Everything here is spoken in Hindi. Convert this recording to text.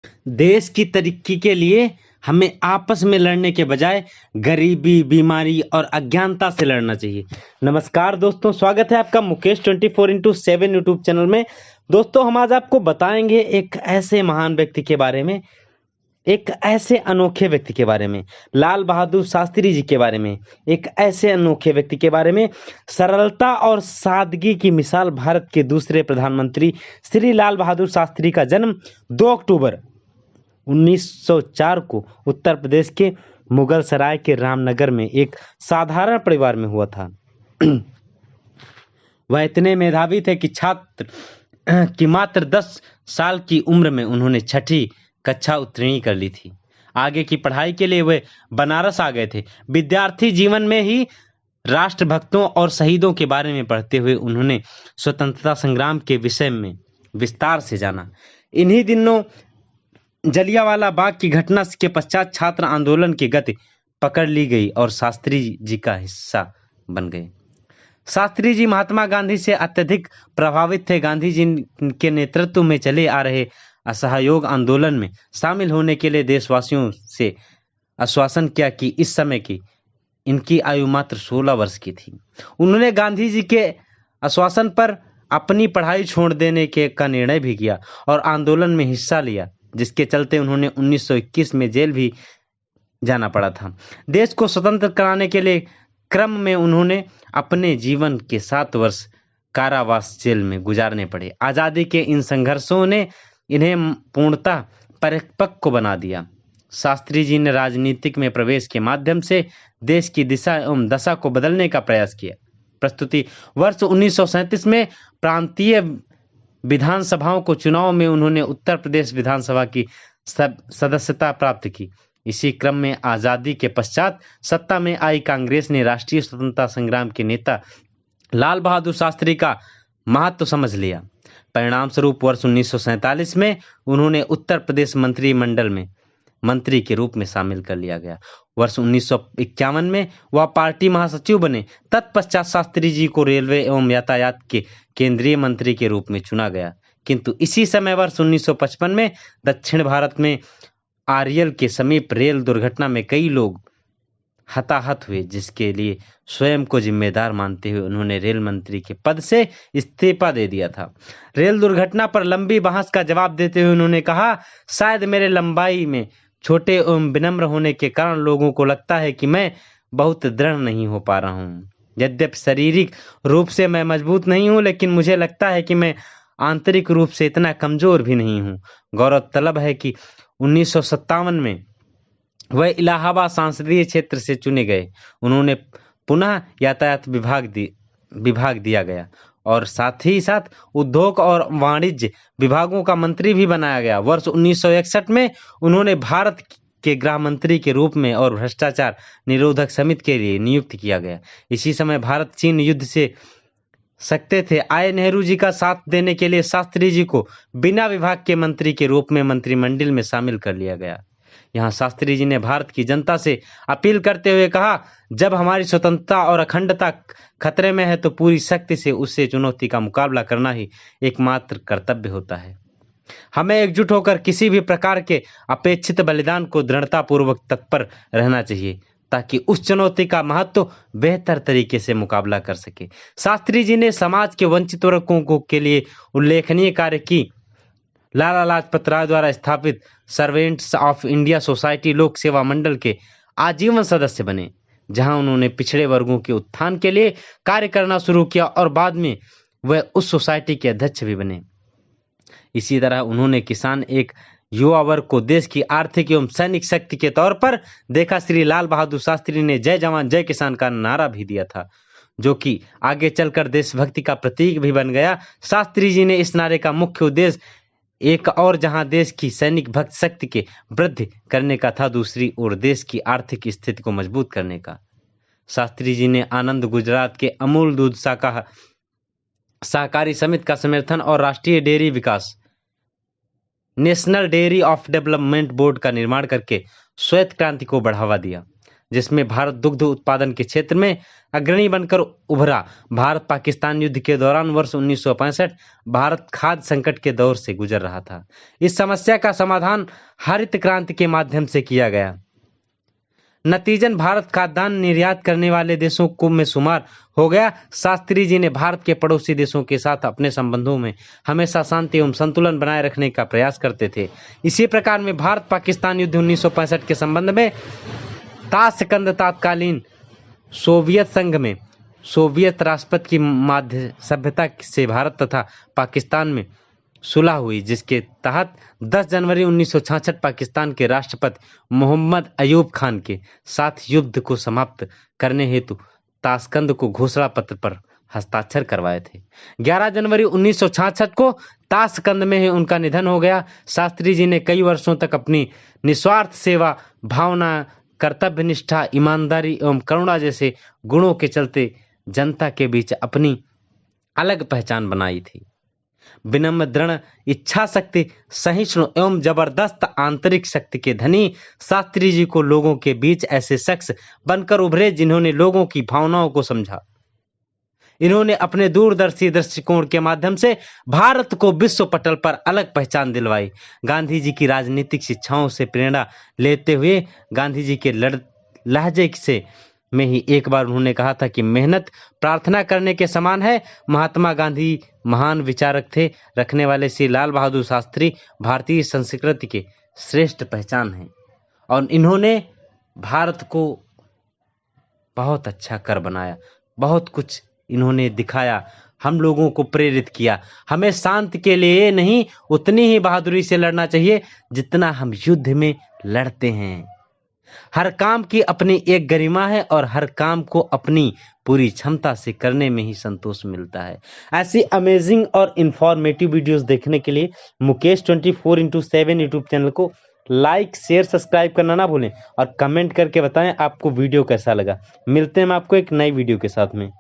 देश की तरक्की के लिए हमें आपस में लड़ने के बजाय गरीबी, बीमारी और अज्ञानता से लड़ना चाहिए। नमस्कार दोस्तों, स्वागत है आपका मुकेश 24x7 यूट्यूब चैनल में। दोस्तों, हम आज आपको बताएंगे एक ऐसे महान व्यक्ति के बारे में, एक ऐसे अनोखे व्यक्ति के बारे में, लाल बहादुर शास्त्री जी के बारे में, एक ऐसे अनोखे व्यक्ति के बारे में। सरलता और सादगी की मिसाल भारत के दूसरे प्रधानमंत्री श्री लाल बहादुर शास्त्री का जन्म 2 अक्टूबर 1904 को उत्तर प्रदेश के मुगल सराय के रामनगर में एक साधारण परिवार में हुआ था। वह इतने मेधावी थे कि मात्र 10 साल की उम्र में उन्होंने छठी कक्षा उत्तीर्ण कर ली थी। आगे की पढ़ाई के लिए वे बनारस आ गए थे। विद्यार्थी जीवन में ही राष्ट्रभक्तों और शहीदों के बारे में पढ़ते हुए उन्होंने स्वतंत्रता संग्राम के विषय में विस्तार से जाना। इन्हीं दिनों जलियांवाला बाग की घटना के पश्चात छात्र आंदोलन की गति पकड़ ली गई और शास्त्री जी का हिस्सा बन गए। शास्त्री जी महात्मा गांधी से अत्यधिक प्रभावित थे। गांधी जी के नेतृत्व में चले आ रहे असहयोग आंदोलन में शामिल होने के लिए देशवासियों से आश्वासन किया कि इस समय की इनकी आयु मात्र 16 वर्ष की थी। उन्होंने गांधी जी के आश्वासन पर अपनी पढ़ाई छोड़ देने का निर्णय भी किया और आंदोलन में हिस्सा लिया, जिसके चलते उन्होंने 1921 में जेल भी जाना पड़ा था। देश को स्वतंत्र कराने के लिए क्रम में उन्होंने अपने जीवन के 7 वर्ष कारावास जेल में गुजारने पड़े। आज़ादी के इन संघर्षों ने इन्हें पूर्णतः परिपक्व बना दिया। शास्त्री जी ने राजनीतिक में प्रवेश के माध्यम से देश की दिशा एवं दशा को बदलने का प्रयास किया। प्रस्तुति वर्ष 1937 में प्रांतीय विधानसभाओं को चुनाव में उन्होंने उत्तर प्रदेश विधानसभा की सदस्यता प्राप्त की। इसी क्रम में आज़ादी के पश्चात सत्ता में आई कांग्रेस ने राष्ट्रीय स्वतंत्रता संग्राम के नेता लाल बहादुर शास्त्री का महत्व समझ लिया। परिणाम स्वरूप वर्ष 1947 में उन्होंने उत्तर प्रदेश मंत्रिमंडल में मंत्री के रूप में शामिल कर लिया गया। वर्ष 1951 में वह पार्टी महासचिव बने। तत्पश्चात शास्त्री जी को रेलवे एवं यातायात के केंद्रीय मंत्री के रूप में चुना गया। किंतु इसी समय वर्ष 1955 में दक्षिण भारत में आरियल के समीप रेल दुर्घटना में कई लोग हताहत हुए, जिसके लिए स्वयं को जिम्मेदार मानते हुए उन्होंने रेल मंत्री के पद से इस्तीफा दे दिया था। रेल दुर्घटना पर लंबी बहस का जवाब देते हुए उन्होंने कहा, शायद मेरे लंबाई में छोटे एवं विनम्र होने के कारण लोगों को लगता है कि मैं बहुत दृढ़ नहीं हो पा रहा हूँ। यद्यपि शारीरिक रूप से मैं मजबूत नहीं हूँ, लेकिन मुझे लगता है कि मैं आंतरिक रूप से इतना कमजोर भी नहीं हूँ। गौरतलब है कि 1957 में वह इलाहाबाद संसदीय क्षेत्र से चुने गए। उन्होंने पुनः यातायात विभाग दिया गया और साथ ही साथ उद्योग और वाणिज्य विभागों का मंत्री भी बनाया गया। वर्ष 1961 में उन्होंने भारत के गृह मंत्री के रूप में और भ्रष्टाचार निरोधक समिति के लिए नियुक्त किया गया। इसी समय भारत चीन युद्ध से सकते थे आए नेहरू जी का साथ देने के लिए शास्त्री जी को बिना विभाग के मंत्री के रूप में मंत्रिमंडल में शामिल कर लिया गया। यहाँ शास्त्री जी ने भारत की जनता से अपील करते हुए कहा, जब हमारी स्वतंत्रता और अखंडता खतरे में है तो पूरी शक्ति से उससे चुनौती का मुकाबला करना ही एकमात्र कर्तव्य होता है। हमें एकजुट होकर किसी भी प्रकार के अपेक्षित बलिदान को दृढ़तापूर्वक तत्पर रहना चाहिए, ताकि उस चुनौती का महत्व बेहतर तरीके से मुकाबला कर सके। शास्त्री जी ने समाज के वंचित वर्गों के लिए उल्लेखनीय कार्य की। लाला लाजपत राय द्वारा स्थापित सर्वेंट्स ऑफ इंडिया सोसाइटी लोक सेवा मंडल के आजीवन सदस्य बने, जहां उन्होंने पिछड़े वर्गों के उत्थान के लिए कार्य करना शुरू किया और बाद में वह उस सोसाइटी के अध्यक्ष भी बने। इसी तरह उन्होंने किसान एक युवा वर्ग को देश की आर्थिक एवं सैनिक शक्ति के तौर पर देखा। श्री लाल बहादुर शास्त्री ने जय जवान जय किसान का नारा भी दिया था, जो कि आगे चलकर देशभक्ति का प्रतीक भी बन गया। शास्त्री जी ने इस नारे का मुख्य उद्देश्य एक और जहां देश की सैनिक भक्त शक्ति के वृद्धि करने का था, दूसरी ओर देश की आर्थिक स्थिति को मजबूत करने का। शास्त्री जी ने आनंद गुजरात के अमूल दूध सहकारी समिति का समर्थन और राष्ट्रीय dairy Vikas national dairy of development board का निर्माण करके श्वेत क्रांति को बढ़ावा दिया। जिसमें भारत दुग्ध उत्पादन के क्षेत्र में अग्रणी बनकर उभरा। भारत पाकिस्तान युद्ध के दौरान वर्ष 1965 भारत खाद्य संकट के दौर से गुजर रहा था। इस समस्या का समाधान हरित क्रांति के माध्यम से किया गया। नतीजन भारत खाद्यान्न निर्यात करने वाले देशों को में शुमार हो गया। शास्त्री जी ने भारत के पड़ोसी देशों के साथ अपने संबंधों में हमेशा शांति एवं संतुलन बनाए रखने का प्रयास करते थे। इसी प्रकार में भारत पाकिस्तान युद्ध 1965 के संबंध में ताशकंद तत्कालीन सोवियत संघ में सोवियत राष्ट्रपति की माध्य सभ्यता से भारत तथा पाकिस्तान में सुलह हुई, जिसके तहत 10 जनवरी 1966 पाकिस्तान के राष्ट्रपति मोहम्मद अयूब खान के साथ युद्ध को समाप्त करने हेतु ताशकंद को घोषणा पत्र पर हस्ताक्षर करवाए थे। 11 जनवरी 1966 को ताशकंद में ही उनका निधन हो गया। शास्त्री जी ने कई वर्षों तक अपनी निस्वार्थ सेवा भावना, कर्तव्य निष्ठा, ईमानदारी एवं करुणा जैसे गुणों के चलते जनता के बीच अपनी अलग पहचान बनाई थी। विनम्र, दृढ़ इच्छा शक्ति, सहिष्णु एवं जबरदस्त आंतरिक शक्ति के धनी शास्त्री जी को लोगों के बीच ऐसे शख्स बनकर उभरे जिन्होंने लोगों की भावनाओं को समझा। इन्होंने अपने दूरदर्शी दृष्टिकोण के माध्यम से भारत को विश्व पटल पर अलग पहचान दिलवाई। गांधी जी की राजनीतिक शिक्षाओं से प्रेरणा लेते हुए गांधी जी के लहजे से में ही एक बार उन्होंने कहा था कि मेहनत प्रार्थना करने के समान है। महात्मा गांधी महान विचारक थे, रखने वाले श्री लाल बहादुर शास्त्री भारतीय संस्कृति के श्रेष्ठ पहचान हैं और इन्होंने भारत को बहुत अच्छा कर बनाया। बहुत कुछ इन्होंने दिखाया, हम लोगों को प्रेरित किया। हमें शांति के लिए नहीं उतनी ही बहादुरी से लड़ना चाहिए जितना हम युद्ध में लड़ते हैं। हर काम की अपनी एक गरिमा है और हर काम को अपनी पूरी क्षमता से करने में ही संतोष मिलता है। ऐसी अमेजिंग और इंफॉर्मेटिव वीडियोस देखने के लिए मुकेश 24x7 यूट्यूब चैनल को लाइक, शेयर, सब्सक्राइब करना ना भूलें और कमेंट करके बताएं आपको वीडियो कैसा लगा। मिलते हैं हम आपको एक नई वीडियो के साथ में।